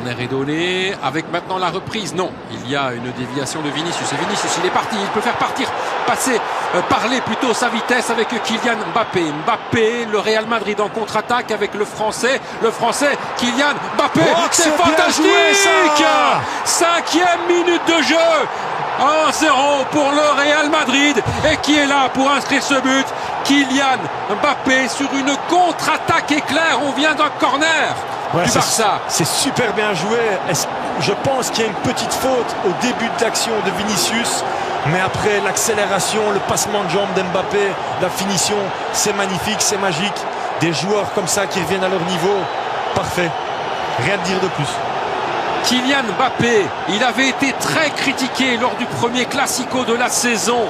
corner est donné. Avec maintenant la reprise. Non, il y a une déviation de Vinicius. Et Vinicius, il est parti. Il peut faire parler plutôt sa vitesse avec Kylian Mbappé. Mbappé, le Real Madrid en contre-attaque avec le Français. Le Français, Kylian Mbappé. Oh, c'est fantastique! 5e minute de jeu. 1-0 pour le Real Madrid. Et qui est là pour inscrire ce but? Kylian Mbappé sur une contre-attaque éclair. On vient d'un corner du Barça. C'est super bien joué. Je pense qu'il y a une petite faute au début de l'action de Vinicius. Mais après l'accélération, le passement de jambes d'Mbappé, la finition, c'est magnifique, c'est magique. Des joueurs comme ça qui reviennent à leur niveau. Parfait. Rien à dire de plus. Kylian Mbappé, il avait été très critiqué lors du premier Classico de la saison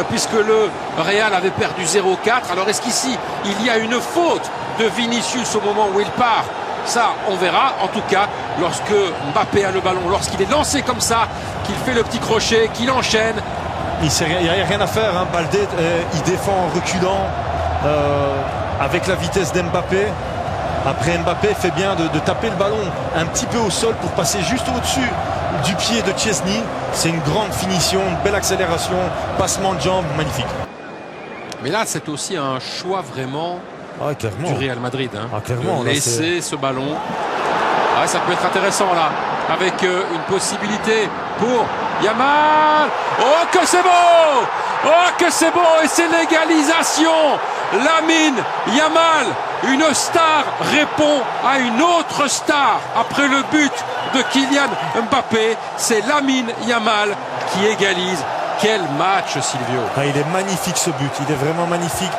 puisque le Real avait perdu 0-4. Alors est-ce qu'ici il y a une faute de Vinicius au moment où il part? Ça, on verra. En tout cas, lorsque Mbappé a le ballon, lorsqu'il est lancé comme ça, qu'il fait le petit crochet, qu'il enchaîne. Il n'y a rien à faire. Hein. Baldé, il défend en reculant avec la vitesse d'Mbappé. Après, Mbappé fait bien de taper le ballon un petit peu au sol pour passer juste au-dessus du pied de Chesney. C'est une grande finition, une belle accélération, passement de jambes, magnifique. Mais là, c'est aussi un choix vraiment du Real Madrid. Hein, clairement, de laisser ce ballon. Ça peut être intéressant là, avec une possibilité pour Yamal. Oh, que c'est beau! Oh, que c'est beau! Et c'est l'égalisation! Lamine Yamal, une star répond à une autre star après le but de Kylian Mbappé. C'est Lamine Yamal qui égalise. Quel match, Silvio! Il est magnifique ce but, il est vraiment magnifique.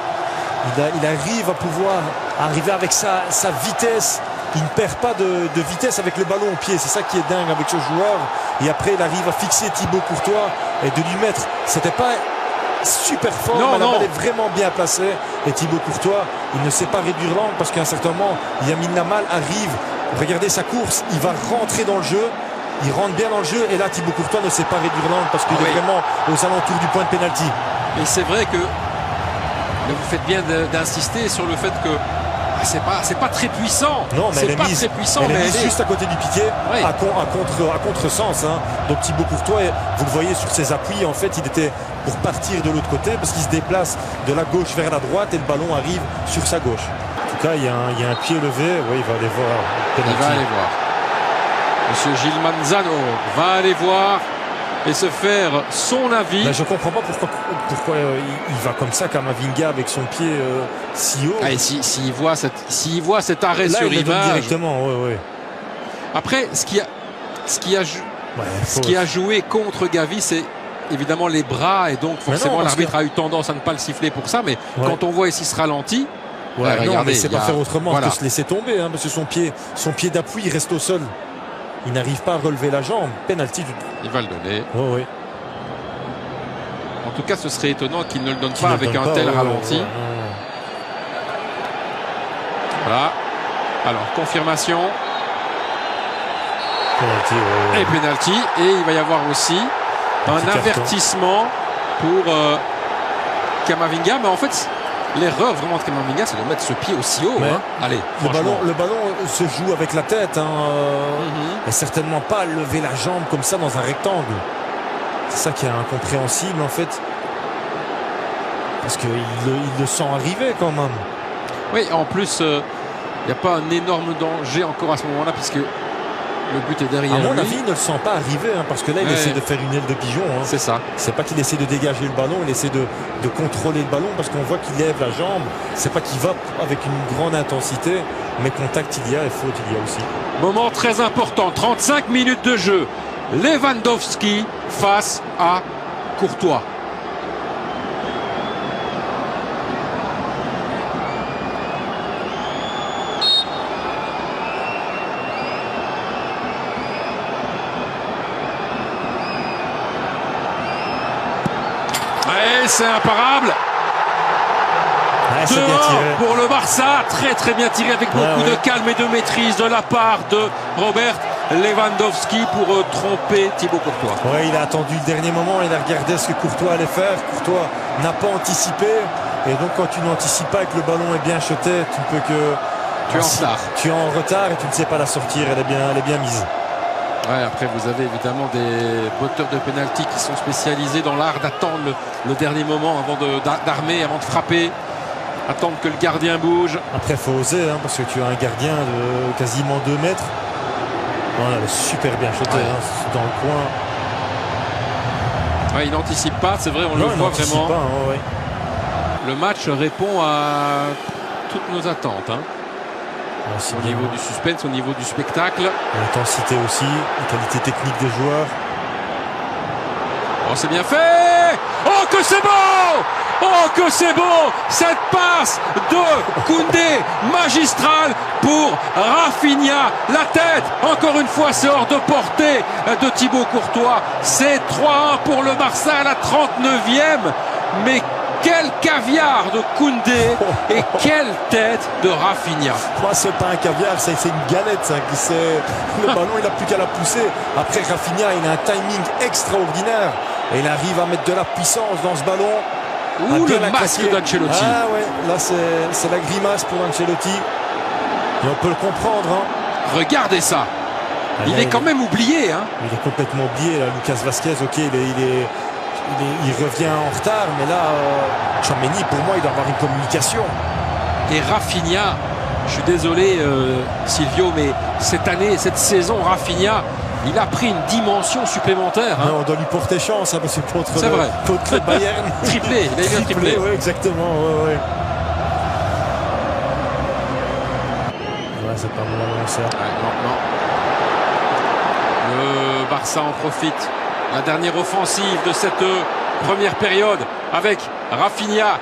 Il arrive à pouvoir arriver avec sa vitesse. Il ne perd pas de vitesse avec le ballon au pied. C'est ça qui est dingue avec ce joueur. Et après, il arrive à fixer Thibaut Courtois et de lui mettre. C'était pas super fort, mais la balle est vraiment bien placée. Et Thibaut Courtois, il ne sait pas réduire l'angle parce qu'à un certain moment, Lamine Yamal arrive. Regardez sa course, il va rentrer dans le jeu. Il rentre bien dans le jeu. Et là, Thibaut Courtois ne sait pas réduire l'angle parce qu'il est vraiment aux alentours du point de pénalty. Et c'est vrai que vous faites bien d'insister sur le fait que c'est pas très puissant. Non, mais c'est pas très puissant, mais elle est juste à côté du piquet, à contre-sens. Hein. Donc Thibaut Courtois, vous le voyez sur ses appuis, en fait, il était pour partir de l'autre côté parce qu'il se déplace de la gauche vers la droite et le ballon arrive sur sa gauche. En tout cas, il y a un pied levé. Oui, il va aller voir. Il va aller voir. Monsieur Gilles Manzano va aller voir et se faire son avis. Mais je ne comprends pas pourquoi il va comme ça, Camavinga, avec son pied si haut. S'il voit cet arrêt là, sur l'image directement, ouais. Après, ce qui a joué contre Gavi, c'est évidemment les bras, et donc forcément l'arbitre a eu tendance à ne pas le siffler pour ça, mais quand on voit ici ce ralenti, regardez, c'est pas faire autrement que se laisser tomber, hein, parce que son pied d'appui il reste au sol. Il n'arrive pas à relever la jambe. Penalty. Il va le donner. Oui. En tout cas, ce serait étonnant qu'il ne le donne pas avec un tel ralenti. Voilà. Alors, confirmation. Penalty, et penalty. Et il va y avoir aussi un avertissement pour Camavinga. Mais en fait, l'erreur vraiment de Camavinga, c'est de mettre ce pied aussi haut. Hein. Allez, le ballon se joue avec la tête. Et certainement pas lever la jambe comme ça dans un rectangle. C'est ça qui est incompréhensible en fait. Parce qu'il le sent arriver quand même. Oui, en plus, il n'y a pas un énorme danger encore à ce moment-là, puisque le but est derrière lui. À mon avis, il ne le sent pas arriver, parce que là, il essaie de faire une aile de pigeon. C'est ça. C'est pas qu'il essaie de dégager le ballon, il essaie de contrôler le ballon, parce qu'on voit qu'il lève la jambe. C'est pas qu'il va avec une grande intensité, mais contact il y a et faute il y a aussi. Moment très important, 35 minutes de jeu. Lewandowski face à Courtois. C'est imparable. C'est bien tiré. Pour le Barça, très bien tiré avec beaucoup de calme et de maîtrise de la part de Robert Lewandowski pour tromper Thibaut Courtois. Il a attendu le dernier moment, il a regardé ce que Courtois allait faire. Courtois n'a pas anticipé, et donc quand tu n'anticipes pas et que le ballon est bien shoté, tu ne peux que... Tu es en retard. Tu es en retard et tu ne sais pas la sortir, elle est bien mise. Ouais, après, vous avez évidemment des batteurs de pénalty qui sont spécialisés dans l'art d'attendre le dernier moment avant d'armer, avant de frapper. Attendre que le gardien bouge. Après, il faut oser, hein, parce que tu as un gardien de quasiment 2 mètres. Voilà, super bien shoté, ouais. Dans le coin. Ouais, il n'anticipe pas, c'est vrai, on le voit vraiment. Pas, hein, ouais. Le match répond à toutes nos attentes. Hein. Au niveau du suspense, au niveau du spectacle. L'intensité aussi, la qualité technique des joueurs. Oh, c'est bien fait! Oh, que c'est beau! Oh, que c'est beau! Cette passe de Koundé magistrale pour Rafinha. La tête, encore une fois, c'est hors de portée de Thibaut Courtois. C'est 3-1 pour le Barça à la 39e. Mais quel caviar de Koundé et quelle tête de Rafinha. Moi, c'est pas un caviar, c'est une galette. Ça, le ballon, il n'a plus qu'à la pousser. Après, Rafinha, il a un timing extraordinaire. Et il arrive à mettre de la puissance dans ce ballon. Ouh, le masque d'Ancelotti. Ah ouais, là, c'est la grimace pour Ancelotti. Et on peut le comprendre. Hein. Regardez ça. Il est quand même oublié. Hein. Il est complètement oublié. Là. Lucas Vazquez, ok, il revient en retard, mais là, Tchouaméni, pour moi, il doit avoir une communication. Et Rafinha, je suis désolé, Silvio, mais cette année, cette saison, Rafinha, il a pris une dimension supplémentaire. Hein. Non, on doit lui porter chance, hein, parce que contre le Bayern. Triplé, il a eu un triplé. Oui, exactement. Ouais. Ouais, c'est pas bon, ça. Non. Le Barça en profite. La dernière offensive de cette première période avec Rafinha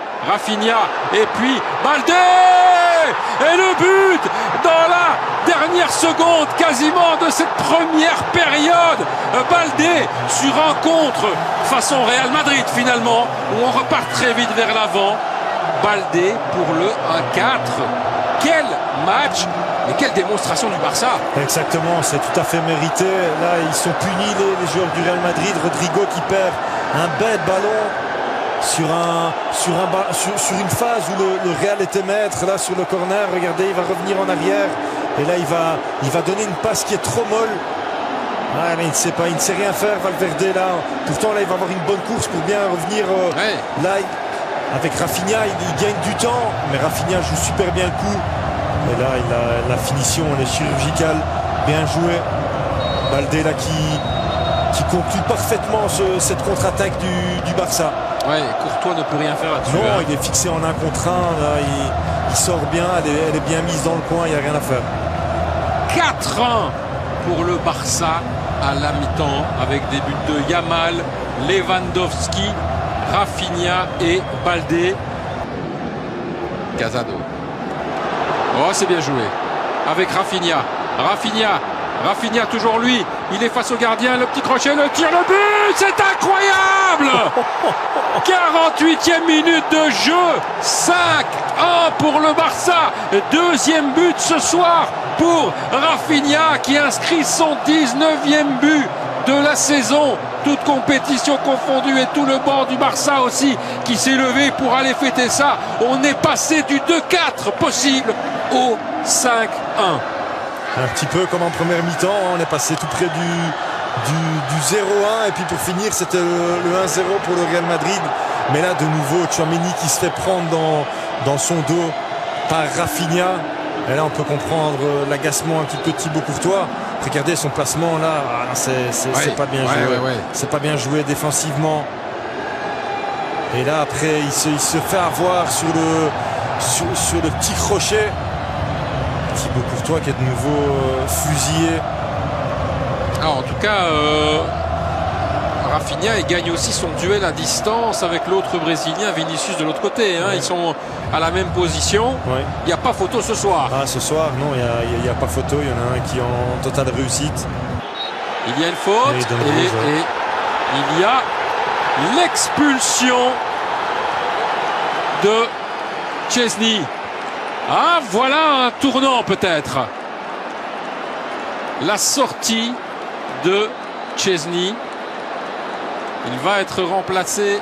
et puis Baldé et le but dans la dernière seconde quasiment de cette première période. Baldé sur un contre façon Real Madrid finalement où on repart très vite vers l'avant. Baldé pour le 1-4. Quel match et quelle démonstration du Barça. Exactement, c'est tout à fait mérité. Là, ils sont punis les joueurs du Real Madrid. Rodrigo qui perd un bête ballon sur une phase où le Real était maître. Là, sur le corner, regardez, il va revenir en arrière. Et là, il va donner une passe qui est trop molle. Ah, mais il ne sait rien faire, Valverde, là. Pourtant, là, il va avoir une bonne course pour bien revenir. Là, avec Rafinha, il gagne du temps. Mais Rafinha joue super bien le coup. Et là, la finition, elle est chirurgicale, bien joué. Baldé là qui conclut parfaitement cette contre-attaque du Barça. Ouais, Courtois ne peut rien faire là-dessus. Non, il est fixé en 1 contre 1. Là, il sort bien, elle est bien mise dans le coin, il n'y a rien à faire. 4-1 pour le Barça à la mi-temps avec des buts de Yamal, Lewandowski, Rafinha et Baldé. Casado. Oh, c'est bien joué. Avec Rafinha. Rafinha, toujours lui. Il est face au gardien. Le petit crochet, le tir, le but. C'est incroyable. 48e minute de jeu. 5-1 pour le Barça. Deuxième but ce soir pour Rafinha qui inscrit son 19e but de la saison. Toute compétition confondue et tout le banc du Barça aussi qui s'est levé pour aller fêter ça. On est passé du 2-4 possible au 5-1. Un petit peu comme en première mi-temps, on est passé tout près du 0-1 et puis pour finir c'était le 1-0 pour le Real Madrid. Mais là de nouveau Tchouaméni qui se fait prendre dans son dos par Rafinha. Et là on peut comprendre l'agacement un petit peu de Thibaut Courtois. Regardez son placement là, c'est pas bien joué. Ouais. C'est pas bien joué défensivement. Et là après il se fait avoir sur le petit crochet. Thibaut Courtois qui est de nouveau fusillé. Alors, en tout cas, Rafinha il gagne aussi son duel à distance avec l'autre Brésilien, Vinicius de l'autre côté. Hein. Ils sont à la même position. Ouais. Il n'y a pas photo ce soir. Ah, ce soir, non, il n'y a pas photo. Il y en a un qui est en totale réussite. Il y a une faute et il y a l'expulsion de Szczęsny. Ah, voilà un tournant peut-être. La sortie de Szczęsny. Il va être remplacé.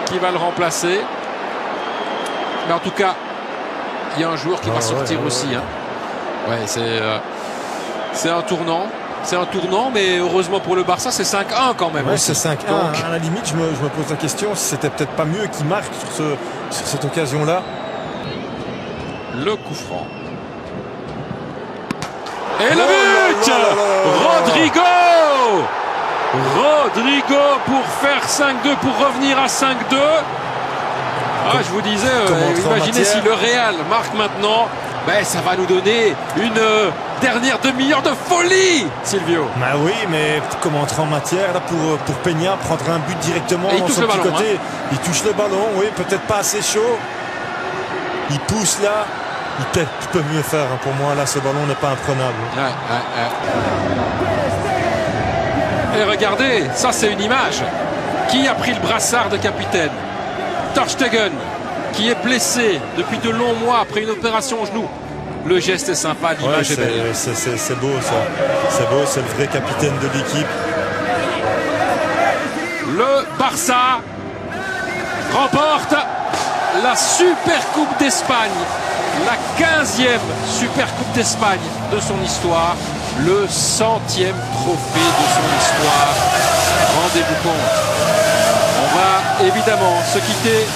Qui va le remplacer? Mais en tout cas, il y a un joueur qui va sortir aussi. Hein. Ouais, c'est un tournant. C'est un tournant, mais heureusement pour le Barça, c'est 5-1 quand même. Ouais, c'est 5-1. Donc, à la limite, je me pose la question si c'était peut-être pas mieux qu'il marque sur cette occasion-là. le coup franc. Et le but, Rodrigo pour faire 5-2, pour revenir à 5-2. Ah, je vous disais, imaginez si le Real marque maintenant, ben, ça va nous donner une dernière demi-heure de folie, Silvio. Bah oui, mais comme entrer en matière là pour Peña, prendre un but directement Et il touche sur le petit ballon, côté. Il touche le ballon, oui, peut-être pas assez chaud. Il pousse là. Il peut mieux faire. Pour moi, là, ce ballon n'est pas imprenable. Et regardez, ça c'est une image. Qui a pris le brassard de capitaine? Ter Stegen, qui est blessé depuis de longs mois après une opération au genou. Le geste est sympa, l'image est belle. C'est beau ça. C'est beau, c'est le vrai capitaine de l'équipe. Le Barça remporte la Super Coupe d'Espagne. La 15e Super Coupe d'Espagne de son histoire. Le 100e trophée de son histoire. Rendez-vous compte. On va évidemment se quitter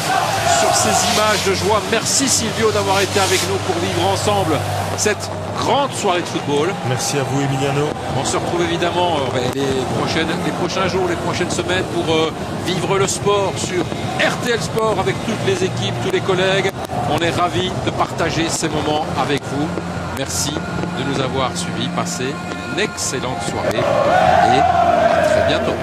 sur ces images de joie. Merci Silvio d'avoir été avec nous pour vivre ensemble cette grande soirée de football. Merci à vous Emiliano. On se retrouve évidemment les prochains jours, les prochaines semaines pour vivre le sport sur RTL Sport avec toutes les équipes, tous les collègues. On est ravis de partager ces moments avec vous. Merci de nous avoir suivis. Passez une excellente soirée et à très bientôt.